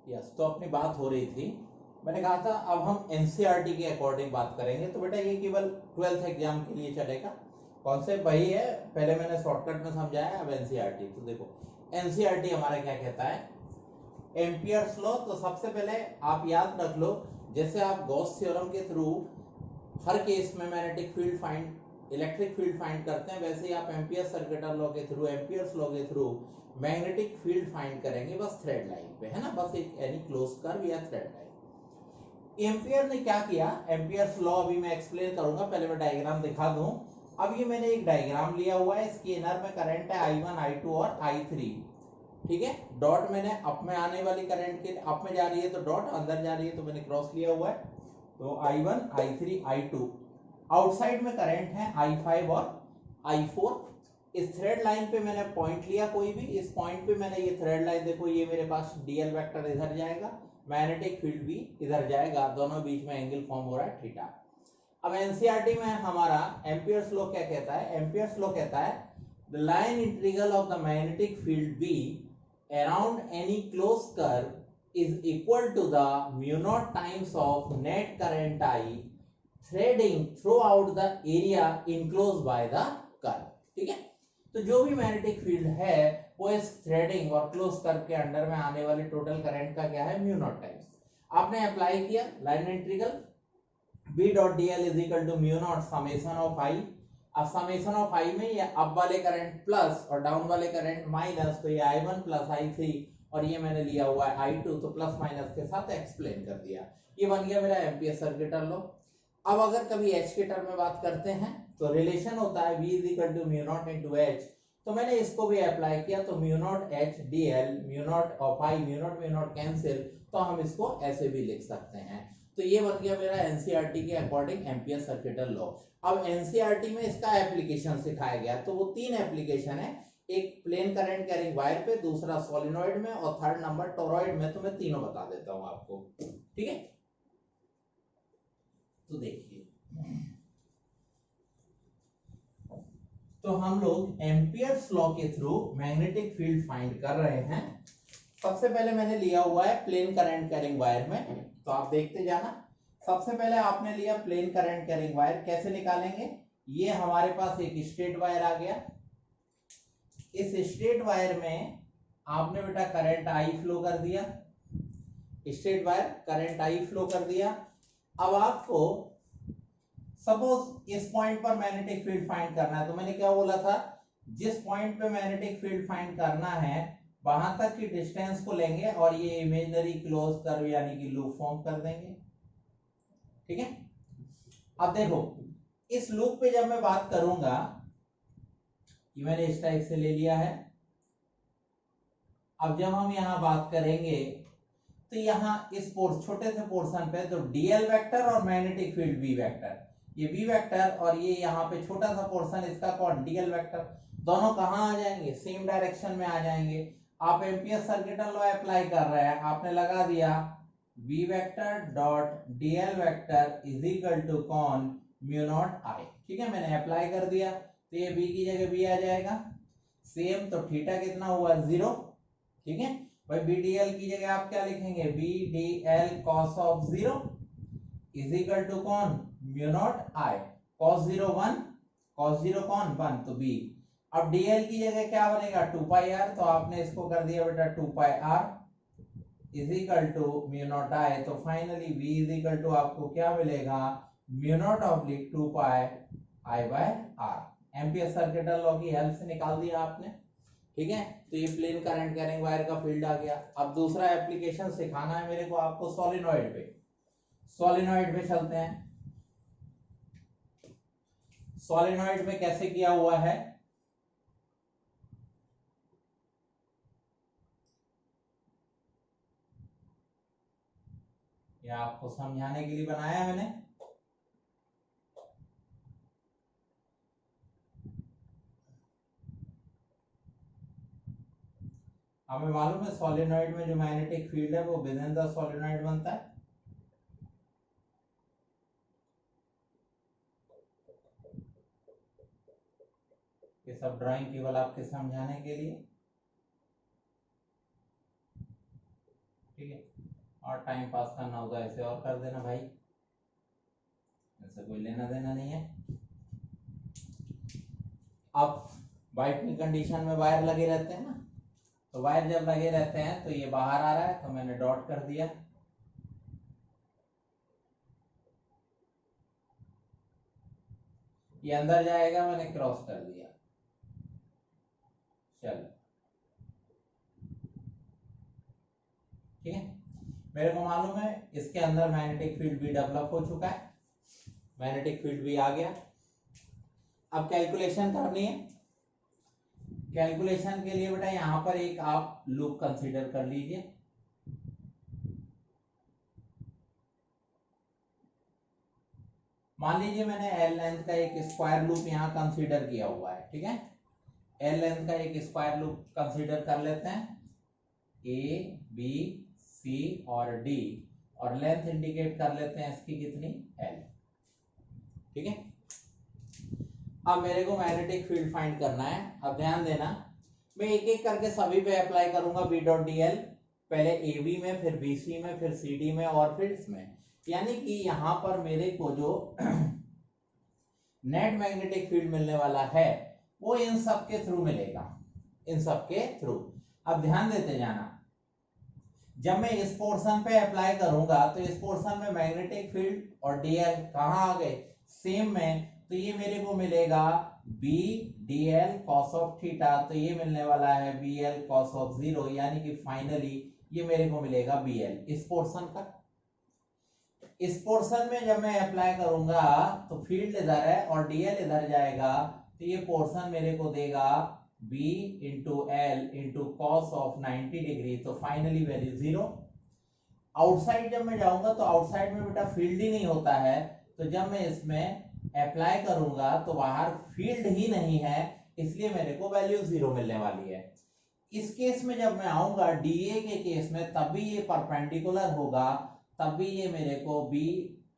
Yes, तो अपनी बात हो रही थी, मैंने कहा था अब हम एनसीईआरटी के अकॉर्डिंग बात करेंगे। तो बेटा ये केवल 12th एग्जाम के लिए चलेगा, कॉन्सेप्ट वही है, पहले मैंने शॉर्टकट में समझाया, अब एनसीईआरटी। तो देखो एनसीईआरटी हमारा क्या कहता है, एम्पियर्स लॉ। तो सबसे पहले आप याद रख लो, जैसे आप गॉस थ्योरम के थ्रू हर केस में magnetic field find, electric field find करते हैं, वैसे ही आप एम्पियर्स सर्किटल लॉ के थ्रू, एम्पियर्स लॉ के थ्रू मैग्नेटिक फील्ड फाइंड करेंगे, बस थ्रेड लाइन पे, है ना, बस एक यानी क्लोज कर्व या थ्रेड लाइन। एम्पियर ने क्या किया, एम्पियर्स लॉ अभी मैं एक्सप्लेन करूंगा, पहले मैं डायग्राम दिखा दूं। अब ये मैंने एक डायग्राम लिया हुआ है, इसके इनर में करंट है I1 I2 और I3, ठीक है। डॉट मैंने अप में आने वाली करंट के अप में जा रही है तो डॉट, अंदर जा रही है तो मैंने क्रॉस लिया हुआ है। तो I1 I3 I2, आउटसाइड में करंट है I5 और I4। इस थ्रेड लाइन पे मैंने पॉइंट लिया कोई भी, इस पॉइंट पे मैंने ये थ्रेड लाइन, देखो ये मेरे पास डीएल वेक्टर इधर जाएगा, मैग्नेटिक फील्ड भी इधर जाएगा, दोनों बीच में एंगल फॉर्म हो रहा है थीटा। अब एनसीईआरटी में हमारा एम्पियर्स लॉ क्या कहता है, एम्पियर्स लॉ कहता है the line integral of the magnetic field B around any closed curve is equal to the mu naught times of net current I threading throughout the area enclosed by the curve, ठीक है। तो जो भी magnetic field है वो इस threading और close curve के अंडर में आने वाले टोटल करंट का क्या है, म्यू नॉट टाइम्स। आपने अप्लाई किया line integral B dot dl is equal to mu naught summation of I। अब समेशन ऑफ I में ये अप वाले करंट प्लस और डाउन वाले करंट माइनस, तो ये I1 प्लस I3 और ये मैंने लिया हुआ है I2, तो प्लस माइनस के साथ एक्सप्लेन कर दिया। ये बन गया मेरा एम्पियर सर्किट लॉ। अब अगर कभी H के टर्म में बात करते हैं तो रिलेशन होता है V is equal to mu naught into H, तो मैंने इसको भी अप्लाई किया, तो mu naught H dl, mu naught of I, mu naught cancel, तो हम इसको ऐसे भी लिख सकते हैं। तो ये बन गया मेरा एनसीईआरटी के अकॉर्डिंग एम्पियर सर्किटल लॉ। अब एनसीईआरटी में इसका एप्लीकेशन सिखाया गया, तो वो 3 एप्लीकेशन है, एक प्लेन करंट कैरिंग वायर पे, दूसरा सोलिनॉइड में और थर्ड नंबर टोरॉइड में। तो मैं तीनों बता देता हूं आपको, ठीक है। तो देखिए, तो हम लोग एम्पियर्स लॉ के थ्रू मैग्नेटिक फील्ड फाइंड कर रहे हैं। सबसे पहले मैंने लिया हुआ है प्लेन करंट कैरिंग वायर में, तो आप देखते जाना। सबसे पहले आपने लिया प्लेन करंट कैरिंग वायर, कैसे निकालेंगे, ये हमारे पास एक स्ट्रेट वायर आ गया, इस स्ट्रेट वायर में आपने बेटा करंट आई फ्लो कर दिया, straight wire current I flow कर दिया। अब आपको सपोज इस पॉइंट पर मैग्नेटिक फील्ड फाइंड करना है, तो मैंने क्या बोला था, जिस पॉइंट पे मैग्नेटिक फील्ड फाइंड करना है वहां तक की डिस्टेंस को लेंगे और ये इमेजिनरी क्लोज कर्व यानी कि लूप फॉर्म कर देंगे, ठीक है। अब देखो इस लूप पे जब मैं बात करूंगा, ये मैंने इस टाइप से ले लिया है। अब जब हम यहां बात करेंगे तो यहां इस छोटे से पोर्शन पे तो डीएल वेक्टर और मैग्नेटिक फील्ड बी वेक्टर, ये बी वेक्टर और ये यहाँ पे छोटा सा पोर्शन इसका कौन, डीएल वेक्टर, दोनों कहाँ आ जाएंगे, सेम डायरेक्शन में आ जाएंगे। आप एम्पियर सर्किटल लॉ अप्लाई कर रहे हैं, आपने लगा दिया B vector dot DL vector is equal to कौन, म्यू नॉट आई, ठीक है। मैंने अप्लाई कर दिया तो ये बी की जगह बी आ जाएगा, सेम, तो थीटा कितना हुआ 0, ठीक है भाई। बी डी एल की जगह आप क्या लिखेंगे, B D L cos of 0 is equal to कौन, mu naught I, cos 0 1, cos 0 कौन 1, तो बी। अब डीएल की जगह क्या बनेगा 2 पाई आर, तो आपने इसको कर दिया बेटा 2 pi r is equal to mu naught I, तो finally v is equal to आपको क्या मिलेगा, mu naught oblique 2 pi I by r. Ampere circuital law की हेल्प से निकाल दिया आपने, ठीक है। तो ये प्लेन करंट कैरिंग वायर का फील्ड आ गया। अब दूसरा एप्लीकेशन सिखाना है मेरे को आपको सोलिनॉइड पे, सोलिनॉइड पे चलते हैं। सोलिनॉइड में कैसे किया हुआ है, ये आपको समझाने के लिए बनाया मैंने। हमें मालूम है सोलिनॉइड में जो मैग्नेटिक फील्ड है वो विद इन द सोलिनॉइड बनता है। ये सब ड्राइंग केवल आपके समझाने के लिए। ठीक है, और टाइम पास करना होगा ऐसे और कर देना भाई, ऐसा कोई लेना देना नहीं है। अब वाइट की कंडीशन में वायर लगे रहते हैं ना, तो वायर जब लगे रहते हैं तो ये बाहर आ रहा है तो मैंने डॉट कर दिया, ये अंदर जाएगा मैंने क्रॉस कर दिया। चलो ठीक है, मेरे को मालूम है इसके अंदर मैग्नेटिक फील्ड भी डेवलप हो चुका है, मैग्नेटिक फील्ड भी आ गया। अब कैलकुलेशन करनी है, कैलकुलेशन के लिए बेटा यहां पर एक आप लूप कंसीडर कर लीजिए। मान लीजिए मैंने एल लेंथ का एक स्क्वायर लूप यहां कंसीडर किया हुआ है, ठीक है, एल लेंथ का एक स्क्वायर लूप कंसीडर कर लेते हैं, ए बी सी और डी, और लेंथ इंडिकेट कर लेते हैं इसकी कितनी, एल, ठीक है। अब मेरे को मैग्नेटिक फील्ड फाइंड करना है। अब ध्यान देना, मैं एक एक करके सभी पे अप्लाई करूंगा बी डॉट डी एल, पहले ए बी में, फिर बी सी में, फिर सी डी में, और फिर इसमें, यानी कि यहां पर मेरे को जो नेट मैग्नेटिक फील्ड मिलने वाला है वो इन सब के थ्रू मिलेगा, इन सब के थ्रू। अब ध्यान देते जाना, जब मैं इस पोर्शन पे अप्लाई करूंगा तो इस पोर्शन में मैग्नेटिक फील्ड और डीएल कहां आ गए, सेम में, तो ये मेरे को मिलेगा B D L cos of theta, तो ये मिलने वाला है बी एल कॉस ऑफ 0, यानी कि फाइनली ये मेरे को मिलेगा बी एल इस पोर्शन का। इस पोर्शन में जब मैं अप्लाई करूंगा तो फील्ड इधर है और डीएल इधर जाएगा, तो ये पोर्शन मेरे को देगा b into L into cos of 90 degree, तो फाइनली वैल्यू 0। आउटसाइड जब मैं जाऊंगा तो आउटसाइड में बेटा फील्ड ही नहीं होता है, तो जब मैं इसमें अप्लाई करूंगा तो बाहर फील्ड ही नहीं है, इसलिए मेरे को वैल्यू 0 मिलने वाली है। इस केस में जब मैं आऊंगा डीए के केस में, तब भी ये परपेंडिकुलर होगा, तब भी ये मेरे को B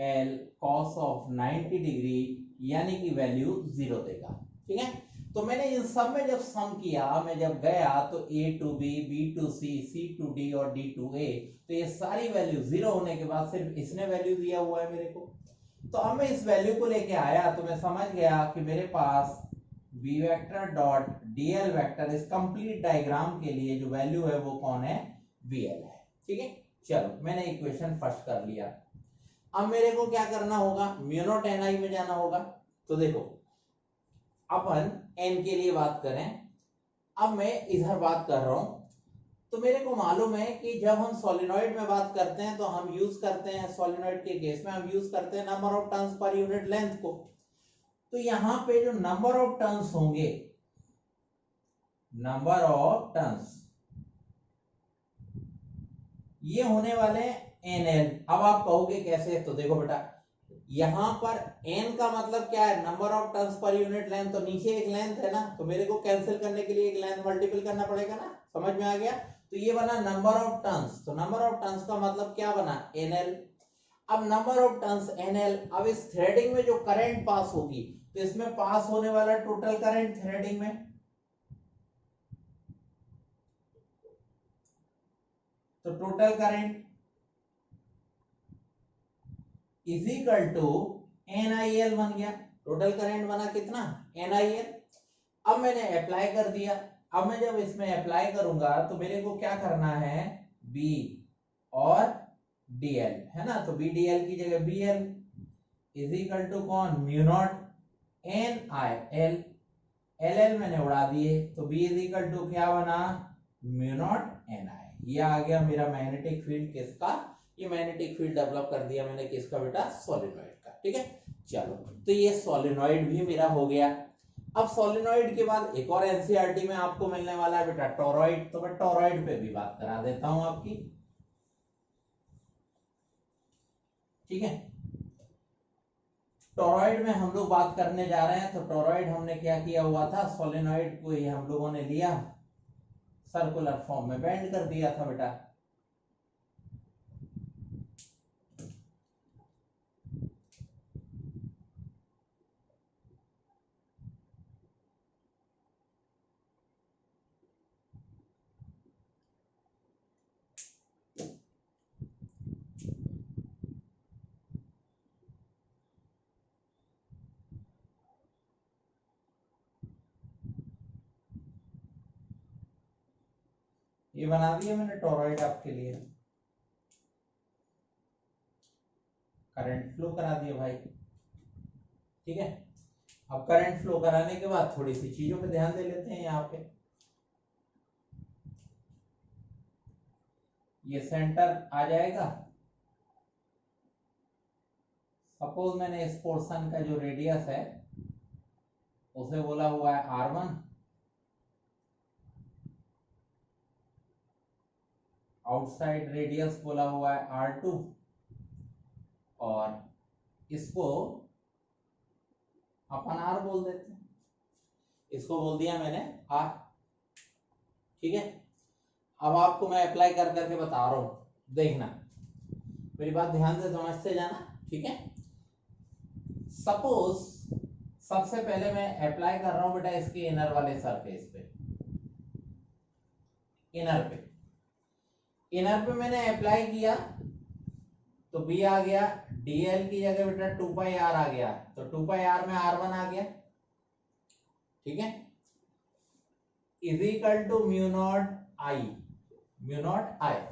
L cos of 90 degree यानी कि वैल्यू 0 देगा, ठीक है। तो मैंने इन सब में जब सम किया, मैं जब गया तो a to b, b to c, c to d और d टू a, तो ये सारी वैल्यू 0 होने के बाद सिर्फ इसने वैल्यू दिया हुआ है मेरे को। तो अब मैं इस वैल्यू को लेके आया तो मैं समझ गया कि मेरे पास b vector dot dl vector इस कंप्लीट डायग्राम के लिए जो वैल्यू है वो कौन है, bl है, ठीक है। चलो मैंने इक्वेशन फर्स्ट कर लिया। अब मेरे को क्या करना होगा, म्यू नॉट एन आई में जाना होगा। तो देखो अपन n के लिए बात करें, अब मैं इधर बात कर रहा हूं, तो मेरे को मालूम है कि जब हम सोलिनॉइड में बात करते हैं तो हम यूज करते हैं, सोलिनॉइड के केस में हम यूज करते हैं number of turns per unit length को। तो यहां पे जो नंबर ऑफ टर्न्स होंगे, नंबर ऑफ टर्न्स ये होने वाले NL। अब आप कहोगे कैसे, तो देखो बेटा यहां पर n का मतलब क्या है, number of turns per unit length, तो नीचे एक लेंथ है ना, तो मेरे को कैंसिल करने के लिए एक लेंथ मल्टीपल करना पड़ेगा ना, समझ में आ गया। तो ये बना नंबर ऑफ टर्न्स, तो नंबर ऑफ टर्न्स का मतलब क्या बना, NL। अब नंबर ऑफ टर्न्स NL, अब इस थ्रेडिंग में जो करंट पास होगी, तो इसमें पास होने वाला टोटल करंट थ्रेडिंग में, तो total current is equal to NIL बन गया, टोटल करंट बना कितना, NIL। अब मैंने अप्लाई कर दिया, अब मैं जब इसमें अप्लाई करूंगा तो मेरे को क्या करना है, B और DL है ना, तो BDL की जगह BL इज इक्वल टू कौन, म्यू नॉट NIL, LL मैंने उड़ा दिए, तो B इज इक्वल टू क्या बना, म्यू नॉट NI। ये आ गया मेरा मैग्नेटिक फील्ड किसका, ये मैग्नेटिक फील्ड डेवलप कर दिया मैंने किसका बेटा, सोलिनॉइड का, ठीक है। चलो तो ये सोलिनॉइड भी मेरा हो गया। अब सोलिनॉइड के बाद एक और एनसीईआरटी में आपको मिलने वाला है बेटा टोरॉइड, तो मैं टोरॉइड पे भी बात करा देता हूं आपकी, ठीक है। टोरॉइड में हम लोग बात करने जा रहे हैं, तो टोरॉइड हमने क्या किया हुआ था, सोलिनॉइड को ही हम लोगों ने लिया, सर्कुलर फॉर्म में बेंड कर दिया था बेटा। ये बना दिया मैंने टोरॉइड आपके लिए, करंट फ्लो करा दिया भाई। ठीक है, अब करंट फ्लो कराने के बाद थोड़ी सी चीजों पे ध्यान दे लेते हैं। यहाँ पे ये सेंटर आ जाएगा। सपोज मैंने इस पोर्शन का जो रेडियस है उसे बोला हुआ है R1, आउटसाइड रेडियस बोला हुआ है R2, और इसको अपन R बोल देते हैं। इसको बोल दिया मैंने R। ठीक है, अब आपको मैं अप्लाई कर करके बता रहा हूं, देखना, मेरी बात ध्यान से समझते जाना। ठीक है, सपोज सबसे पहले मैं अप्लाई कर रहा हूं बेटा इसके इनर वाले सरफेस पे, इनर पे मैंने अप्लाई किया तो B आ गया, dl की जगह बेटा 2 पाई r आ गया, तो 2 पाई r में R1 आ गया। ठीक है, is equal to mu naught I,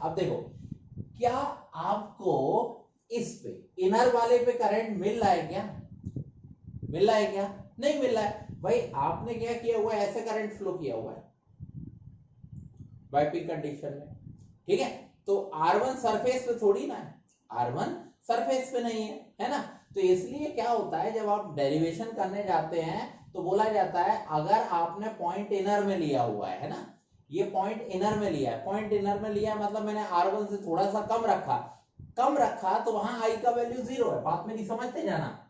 अब देखो क्या आपको इस पे इनर वाले पे करंट मिल रहा है क्या? नहीं मिल रहा है भाई। आपने क्या किया हुआ है, ऐसे करंट फ्लो किया हुआ है बाइपिंग कंडीशन में। ठीक है, तो R1 सरफेस पे थोड़ी ना है, R1 सरफेस पे नहीं है ना। तो इसलिए क्या होता है, जब आप डेरिवेशन करने जाते हैं तो बोला जाता है अगर आपने पॉइंट इनर में लिया हुआ है ना, ये पॉइंट इनर में लिया है, पॉइंट इनर में लिया मतलब मैंने R1 से थोड़ा सा कम रखा तो वहां I का वैल्यू 0 है। बात मेरी समझते जाना,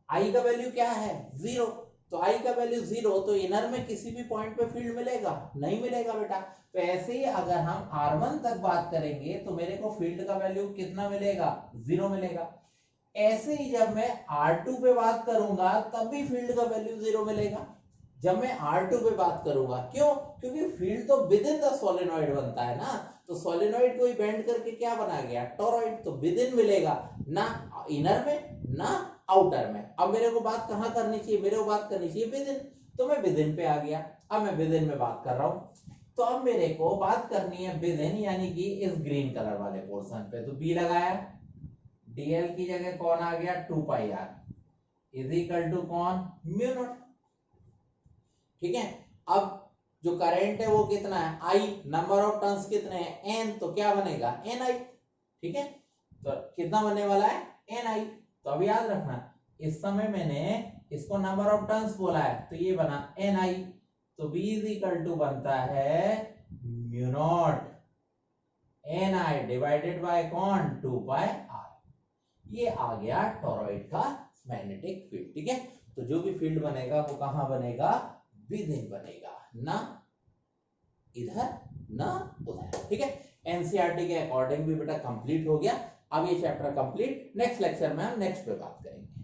I का वैल्यू क्या है? 0। तो I का वैल्यू 0, तो इनर में किसी भी पॉइंट पे फील्ड मिलेगा? नहीं मिलेगा बेटा। तो ऐसे ही अगर हम R1 तक बात करेंगे तो मेरे को फील्ड का वैल्यू कितना मिलेगा? 0 मिलेगा। ऐसे ही जब मैं R2 पे बात करूंगा तब भी फील्ड का वैल्यू 0 मिलेगा जब मैं R2 पे बात करूंगा। क्यों? क्योंकि फील्ड तो विद इन द सोलेनॉइड बनता है ना, तो सोलेनॉइड को ही बेंड करके क्या बना गया? टोरॉइड। तो विद इन मिलेगा, ना इनर में ना आउटर में। अब मेरे को बात कहाँ करनी चाहिए? मेरे को बात करनी चाहिए विद इन, तो मैं विद इन पे आ गया। अब मैं विद इन में बात कर रहा हूं, तो अब मेरे को बात करनी है विद इन, यानी कि इस ग्रीन कलर वाले पोर्शन पे। तो बी लगाया, dl की जगह कौन आ गया? 2 पाई r इज इक्वल टू कौन? Mu not. ठीक है, अब जो करंट है वो कितना है? I। नंबर ऑफ टर्न्स कितने हैं? n। तो क्या बनेगा? ni। ठीक है, तो कितना बनने वाला है? ni। तो अब याद रखना, इस समय मैंने इसको नंबर ऑफ टर्न्स बोला है तो ये बना ni। तो b इज इक्वल टू बनता है mu not ni divided by कौन? 2 पाई r। ये आ गया टोरॉइड का मैग्नेटिक फील्ड। ठीक है, तो जो भी फील्ड बनेगा वो कहां बनेगा? विद इन बनेगा, ना इधर ना उधर। ठीक है, एनसीईआरटी के अकॉर्डिंग भी बेटा कंप्लीट हो गया। अब ये चैप्टर कंप्लीट, नेक्स्ट लेक्चर में हम नेक्स्ट पे बात करेंगे।